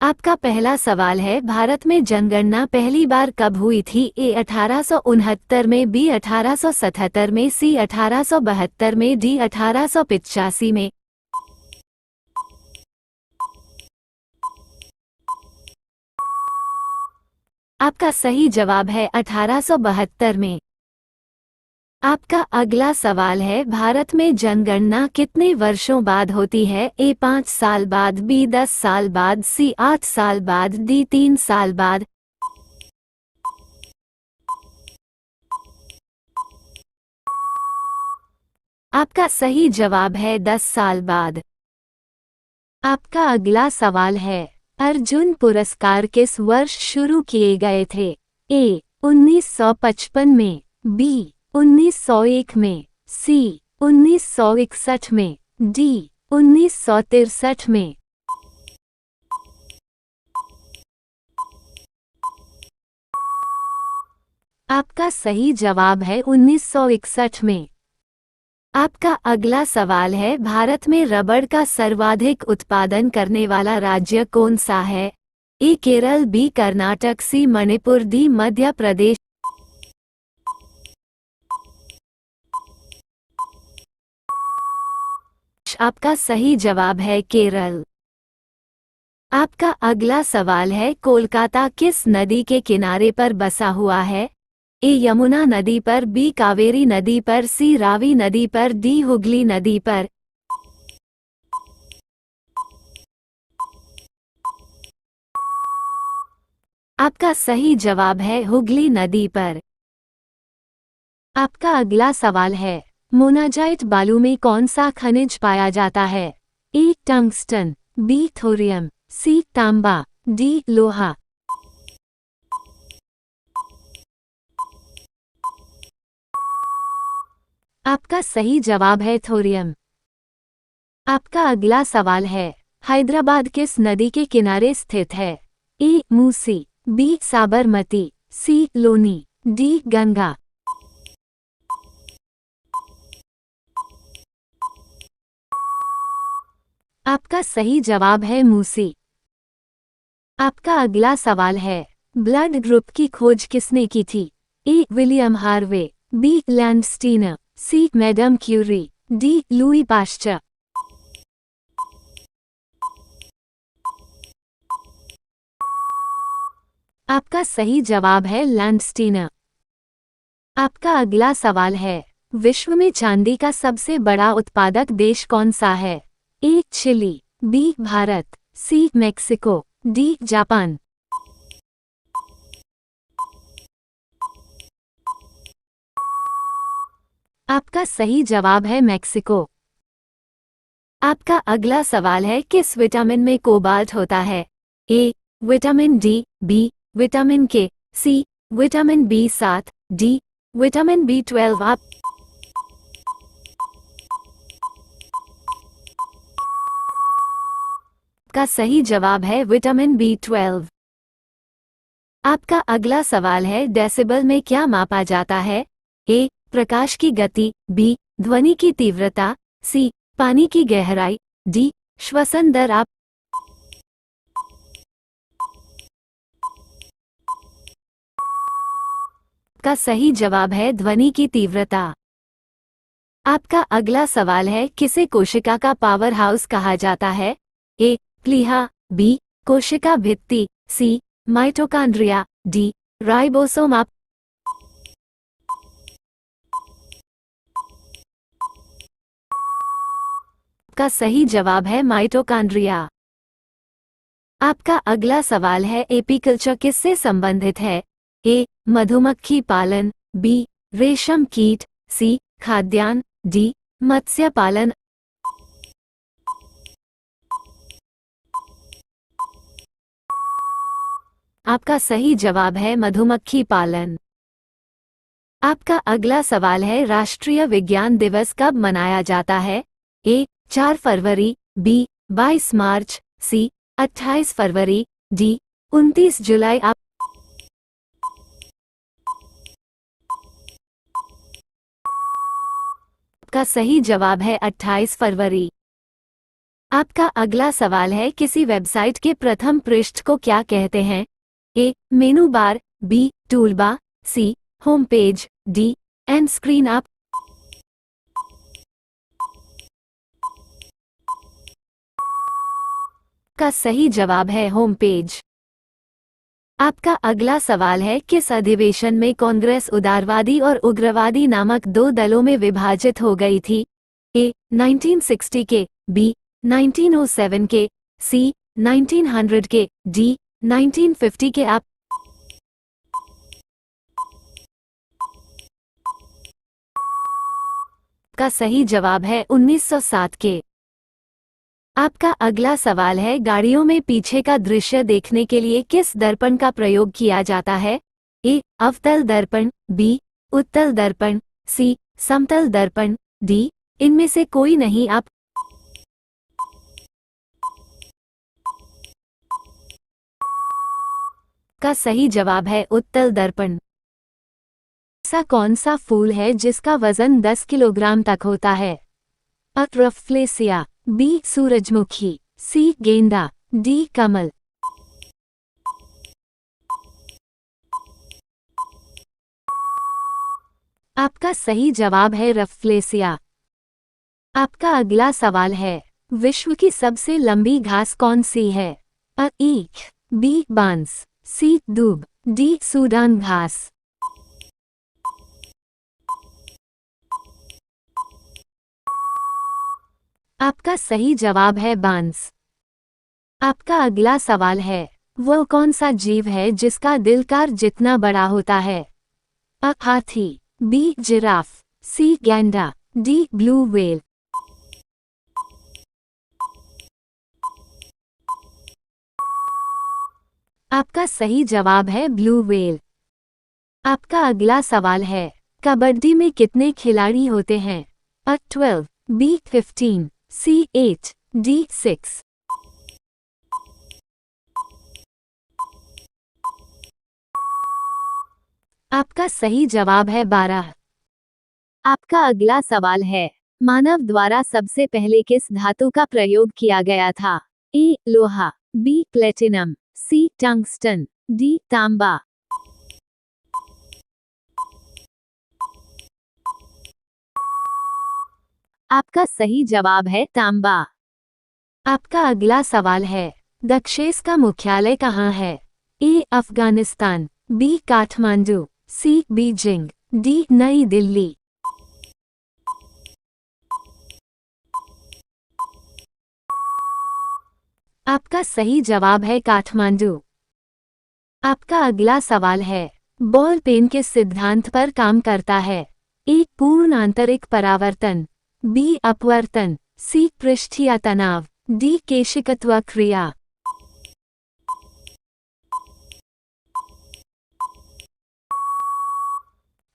आपका पहला सवाल है, भारत में जनगणना पहली बार कब हुई थी? ए 1869 में, बी 1877 में, सी 1872 में, डी 1885 में। आपका सही जवाब है 1872 में। आपका अगला सवाल है, भारत में जनगणना कितने वर्षों बाद होती है? ए 5 साल बाद, बी 10 साल बाद, सी 8 साल बाद, डी 3 साल बाद। आपका सही जवाब है 10 साल बाद। आपका अगला सवाल है, अर्जुन पुरस्कार किस वर्ष शुरू किए गए थे? ए 1955 में, बी 1901 में, सी 1961 में, डी 1963 में। आपका सही जवाब है 1961 में। आपका अगला सवाल है, भारत में रबड़ का सर्वाधिक उत्पादन करने वाला राज्य कौन सा है? ए केरल, बी कर्नाटक, सी मणिपुर, डी मध्य प्रदेश। आपका सही जवाब है केरल। आपका अगला सवाल है, कोलकाता किस नदी के किनारे पर बसा हुआ है? ए यमुना नदी पर, बी कावेरी नदी पर, सी रावी नदी पर, डी हुगली नदी पर। आपका सही जवाब है हुगली नदी पर। आपका अगला सवाल है, मोनाजाइट बालू में कौन सा खनिज पाया जाता है? ए टंगस्टन, बी थोरियम, सी तांबा, डी लोहा। आपका सही जवाब है थोरियम। आपका अगला सवाल है, हैदराबाद किस नदी के किनारे स्थित है? ए मूसी, बी साबरमती, सी लोनी, डी गंगा। आपका सही जवाब है मूसी। आपका अगला सवाल है, ब्लड ग्रुप की खोज किसने की थी? A William Harvey, B Landsteiner, C madam Curie, D Louis Pasteur. आपका सही जवाब है लैंडस्टीनर। आपका अगला सवाल है, विश्व में चांदी का सबसे बड़ा उत्पादक देश कौन सा है? ए चिली, बी भारत, सी मेक्सिको, डी जापान। आपका सही जवाब है मेक्सिको। आपका अगला सवाल है, किस विटामिन में कोबाल्ट होता है? A vitamin D, B vitamin K, C vitamin B7, D vitamin B12। आपका सही जवाब है विटामिन B12। आपका अगला सवाल है, डेसिबल में क्या मापा जाता है? ए प्रकाश की गति, बी ध्वनि की तीव्रता, सी पानी की गहराई, डी श्वसन दर। आपका सही जवाब है ध्वनि की तीव्रता। आपका अगला सवाल है, किसे कोशिका का पावर हाउस कहा जाता है? ए प्लीहा, बी कोशिका भित्ति, सी माइटोकॉन्ड्रिया, डी राइबोसोम। आपका सही जवाब है माइटोकॉन्ड्रिया। आपका अगला सवाल है, एपीकल्चर किससे संबंधित है? ए मधुमक्खी पालन, बी रेशम कीट, सी खाद्यान्न, डी मत्स्य पालन। आपका सही जवाब है मधुमक्खी पालन। आपका अगला सवाल है, राष्ट्रीय विज्ञान दिवस कब मनाया जाता है? ए 4 फरवरी, बी 22 मार्च, सी 28 फरवरी, डी 29 जुलाई। आपका सही जवाब है 28 फरवरी। आपका अगला सवाल है, किसी वेबसाइट के प्रथम पृष्ठ को क्या कहते हैं? A. Menu bar, B. Toolbar, C. Home page, D. End screen. आप का सही जवाब है होम पेज। आपका अगला सवाल है, किस अधिवेशन में कांग्रेस उदारवादी और उग्रवादी नामक दो दलों में विभाजित हो गई थी? ए. 1960 के, बी. 1907 के, सी. 1900 के, डी. 1950 के। आप का सही जवाब है 1907 के। आपका अगला सवाल है, गाड़ियों में पीछे का दृश्य देखने के लिए किस दर्पण का प्रयोग किया जाता है? ए. अवतल दर्पण, बी. उत्तल दर्पण, सी. समतल दर्पण, डी. इनमें से कोई नहीं। आप का सही जवाब है उत्तल दर्पण। ऐसा कौन सा फूल है जिसका वजन 10 किलोग्राम तक होता है? अ. रफलेसिया, बी. सूरजमुखी, सी. गेंदा, डी. कमल। आपका सही जवाब है रफलेसिया। आपका अगला सवाल है, विश्व की सबसे लंबी घास कौन सी है? अ. ईख, बी. बांस, सी. दूब, डी. सूडान घास। आपका सही जवाब है बांस। आपका अगला सवाल है, वह कौन सा जीव है जिसका दिल कार जितना बड़ा होता है? अ. हाथी, बी. जिराफ, सी. गैंडा, डी. Blue whale. आपका सही जवाब है ब्लू व्हेल। आपका अगला सवाल है, कबड्डी में कितने खिलाड़ी होते हैं? अ. 12, बी. 15, सी. 8, डी. 6। आपका सही जवाब है 12। आपका अगला सवाल है, मानव द्वारा सबसे पहले किस धातु का प्रयोग किया गया था? ए. लोहा, B. Platinum, C. Tungsten, D. तांबा। आपका सही जवाब है तांबा। आपका अगला सवाल है, दक्षेस का मुख्यालय कहाँ है? A. Afghanistan, B. Kathmandu, C. Beijing, D. New Delhi. आपका सही जवाब है काठमांडू। आपका अगला सवाल है, बॉल पेन किस सिद्धांत पर काम करता है? ए. पूर्ण आंतरिक परावर्तन, बी. अपवर्तन, सी. पृष्ठीय तनाव, डी. केशिकत्व क्रिया।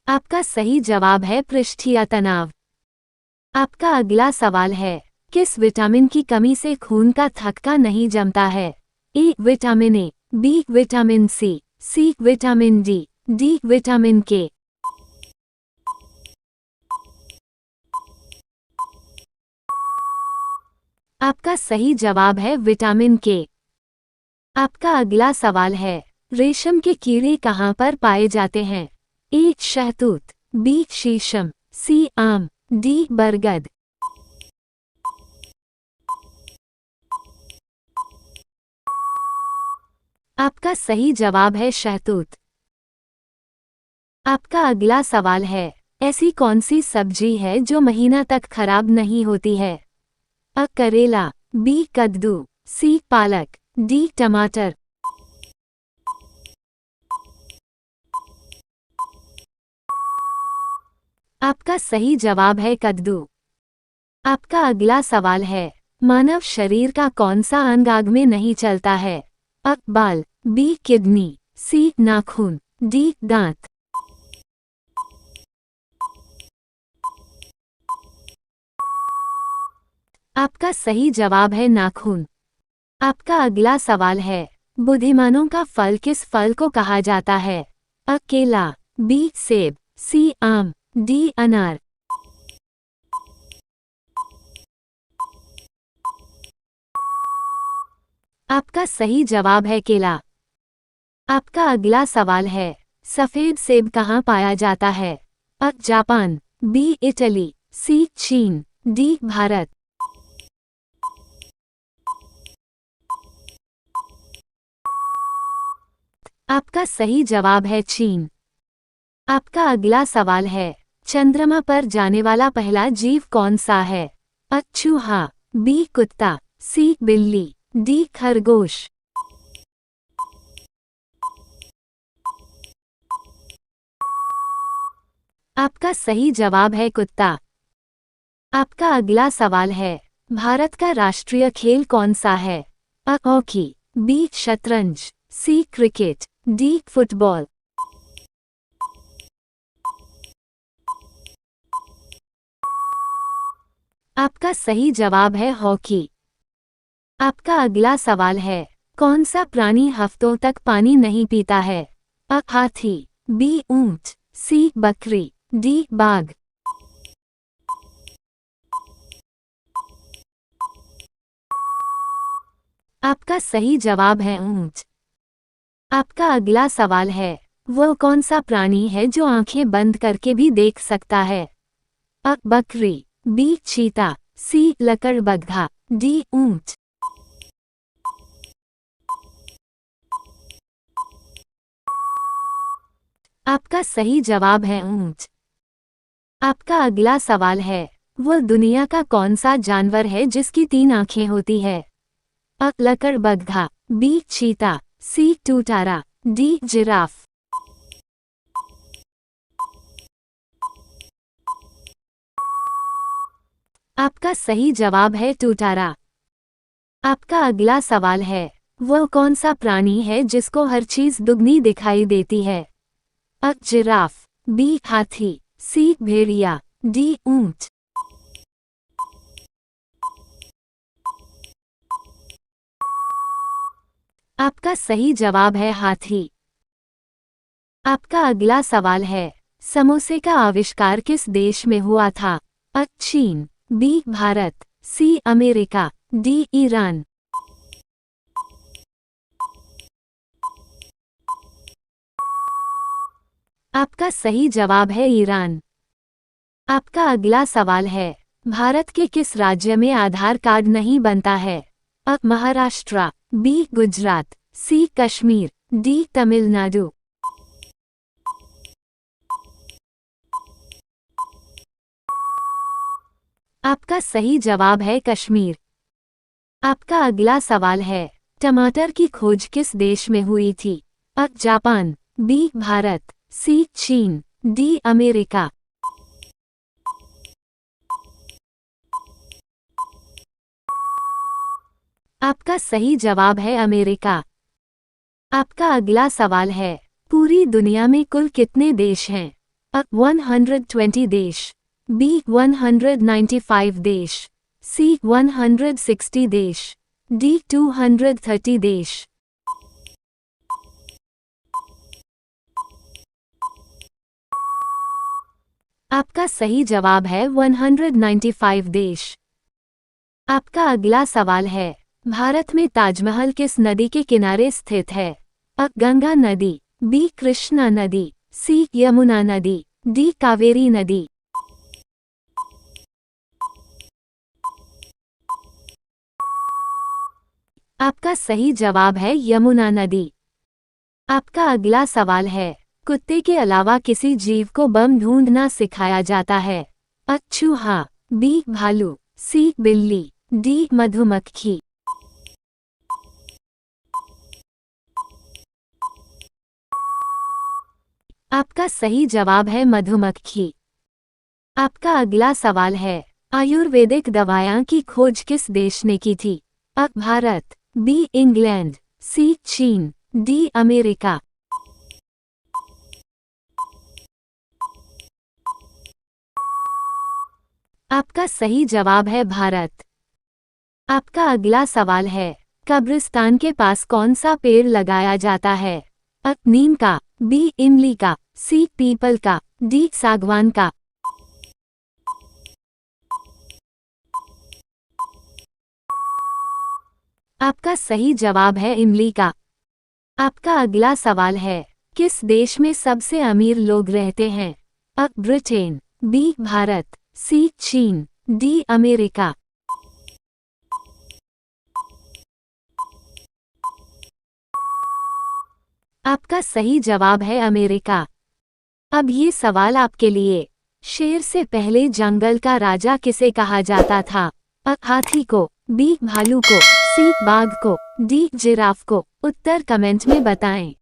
आपका सही जवाब है पृष्ठीय तनाव। आपका अगला सवाल है, किस विटामिन की कमी से खून का थक्का नहीं जमता है? A. Vitamin A, B. Vitamin C, C. Vitamin D, D. Vitamin K. आपका सही जवाब है विटामिन के। आपका अगला सवाल है, रेशम के कीड़े कहाँ पर पाए जाते हैं? ए. शहतूत, बी. शीशम, सी. आम, डी. बरगद। आपका सही जवाब है शहतूत। आपका अगला सवाल है, ऐसी कौन सी सब्जी है जो महीना तक खराब नहीं होती है? अ. करेला, बी. कद्दू, सी. पालक, डी. टमाटर। आपका सही जवाब है कद्दू। आपका अगला सवाल है, मानव शरीर का कौन सा अंग आग में नहीं चलता है? अ. बाल, बी. किडनी, सी. नाखून, डी. दांत। आपका सही जवाब है नाखून। आपका अगला सवाल है, बुद्धिमानों का फल किस फल को कहा जाता है? अ. केला, बी. सेब, सी. आम, डी. अनार। आपका सही जवाब है केला। आपका अगला सवाल है, सफेद सेब कहाँ पाया जाता है? अ जापान, बी इटली, सी चीन, डी भारत। आपका सही जवाब है चीन। आपका अगला सवाल है, चंद्रमा पर जाने वाला पहला जीव कौन सा है? अ चूहा, बी कुत्ता, सी बिल्ली, डी खरगोश। आपका सही जवाब है कुत्ता। आपका अगला सवाल है, भारत का राष्ट्रीय खेल कौन सा है? अ हॉकी, बी शतरंज, सी क्रिकेट, डी फुटबॉल। आपका सही जवाब है हॉकी। आपका अगला सवाल है, कौन सा प्राणी हफ्तों तक पानी नहीं पीता है? अ हाथी, बी ऊंट, सी बकरी, डी बाघ। आपका सही जवाब है ऊंट। आपका अगला सवाल है, वह कौन सा प्राणी है जो आंखें बंद करके भी देख सकता है? अ बकरी, बी चीता, सी लकड़बग्घा, डी ऊंट। आपका सही जवाब है ऊंट। आपका अगला सवाल है, वह दुनिया का कौन सा जानवर है जिसकी 3 आंखें होती है? अ लकड़बग्घा, बी चीता, सी टूटारा, डी जिराफ। आपका सही जवाब है टूटारा। आपका अगला सवाल है, वह कौन सा प्राणी है जिसको हर चीज दुगनी दिखाई देती है? अ जिराफ, बी हाथी, सी भेड़िया, डी ऊंट। आपका सही जवाब है हाथी। आपका अगला सवाल है, समोसे का आविष्कार किस देश में हुआ था? अ चीन, B Bharat, C America, D Iran. आपका सही जवाब है ईरान। आपका अगला सवाल है, भारत के किस राज्य में आधार कार्ड नहीं बनता है? अ महाराष्ट्र, बी गुजरात, सी कश्मीर, डी तमिलनाडु। आपका सही जवाब है कश्मीर। आपका अगला सवाल है, टमाटर की खोज किस देश में हुई थी? अ जापान, बी भारत, सी चीन, डी अमेरिका। आपका सही जवाब है अमेरिका। आपका अगला सवाल है, पूरी दुनिया में कुल कितने देश हैं? अ 120 देश, बी 195 देश, सी 160 देश, डी 230 देश। आपका सही जवाब है 195 देश। आपका अगला सवाल है, भारत में ताजमहल किस नदी के किनारे स्थित है? अ गंगा नदी, बी कृष्णा नदी, सी यमुना नदी, डी कावेरी नदी। आपका सही जवाब है यमुना नदी। आपका अगला सवाल है, कुत्ते के अलावा किसी जीव को बम ढूंढना सिखाया जाता है? अ चूहा, बी भालू, सी बिल्ली, डी मधुमक्खी। आपका सही जवाब है मधुमक्खी। आपका अगला सवाल है, आयुर्वेदिक दवाएं की खोज किस देश ने की थी? अ भारत, बी इंग्लैंड, सी चीन, डी अमेरिका। आपका सही जवाब है भारत। आपका अगला सवाल है, कब्रिस्तान के पास कौन सा पेड़ लगाया जाता है? अ नीम का, बी इमली का, सी पीपल का, डी सागवान का। आपका सही जवाब है इमली का। आपका अगला सवाल है, किस देश में सबसे अमीर लोग रहते हैं? A. Britain, B. Bharat, C. चीन, डी. अमेरिका। आपका सही जवाब है अमेरिका। अब ये सवाल आपके लिए। शेर से पहले जंगल का राजा किसे कहा जाता था? अ. हाथी को, बी. भालू को, सी. बाघ को, डी. जिराफ को। उत्तर कमेंट में बताएं।